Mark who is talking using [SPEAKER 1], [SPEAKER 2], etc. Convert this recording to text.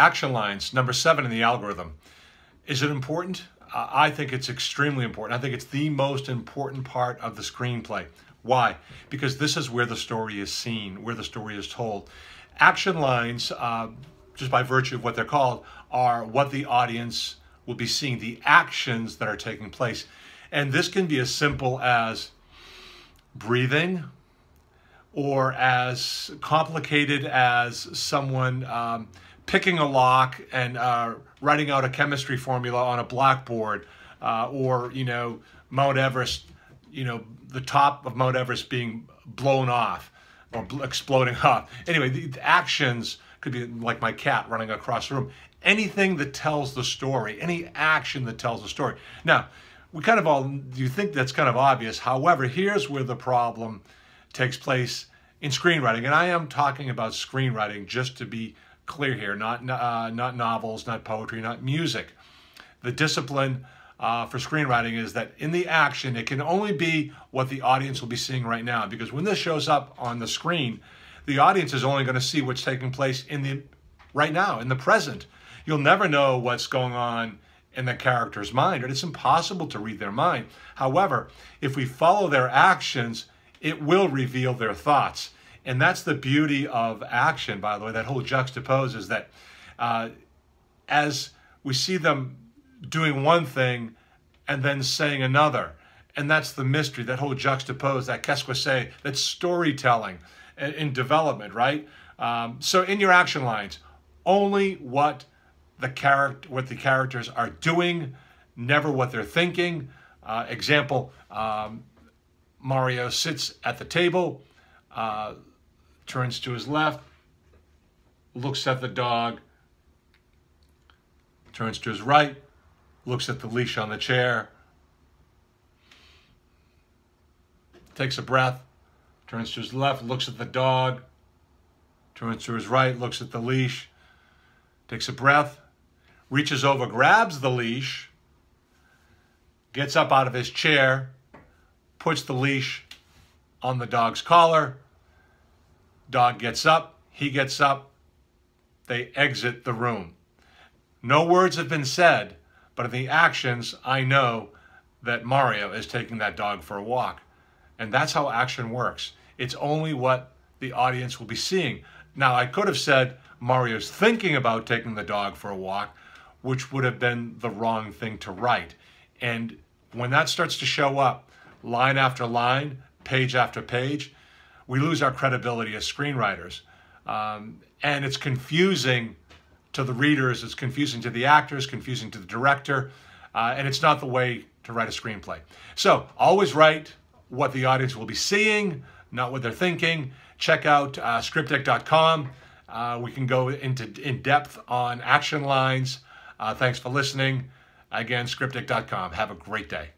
[SPEAKER 1] Action lines, number 7 in the algorithm. Is it important? I think it's extremely important. I think it's the most important part of the screenplay. Why? Because this is where the story is seen, where the story is told. Action lines, just by virtue of what they're called, are what the audience will be seeing, the actions that are taking place. And this can be as simple as breathing, or as complicated as someone picking a lock and writing out a chemistry formula on a blackboard, or, you know, Mount Everest, you know, the top of Mount Everest being blown off or exploding off. Anyway, the actions could be like my cat running across the room. Anything that tells the story, any action that tells the story. Now, we kind of all, you think that's kind of obvious. However, here's where the problem takes place in screenwriting. And I am talking about screenwriting, just to be clear here, not novels, not poetry, not music. The discipline for screenwriting is that in the action, it can only be what the audience will be seeing right now. Because when this shows up on the screen, the audience is only going to see what's taking place in the right now, in the present. You'll never know what's going on in the character's mind, and it's impossible to read their mind. However, if we follow their actions, it will reveal their thoughts. And that's the beauty of action, by the way, that whole juxtapose is that as we see them doing one thing and then saying another, and that's the mystery, that whole juxtapose, that qu'est-ce que c'est, that's storytelling in development, right? So in your action lines, only what the characters are doing, never what they're thinking. Example, Mario sits at the table, turns to his left, looks at the dog, turns to his right, looks at the leash on the chair, takes a breath, turns to his left, looks at the dog, turns to his right, looks at the leash, takes a breath, reaches over, grabs the leash, gets up out of his chair, puts the leash on the dog's collar. Dog gets up, he gets up, they exit the room. No words have been said, but in the actions, I know that Mario is taking that dog for a walk. And that's how action works. It's only what the audience will be seeing. Now, I could have said Mario's thinking about taking the dog for a walk, which would have been the wrong thing to write. And when that starts to show up, line after line, page after page, we lose our credibility as screenwriters. And it's confusing to the readers, it's confusing to the actors, confusing to the director, and it's not the way to write a screenplay. So always write what the audience will be seeing, not what they're thinking. Check out scriptdeck.com. We can go in depth on action lines. Thanks for listening. Again, scriptdeck.com. Have a great day.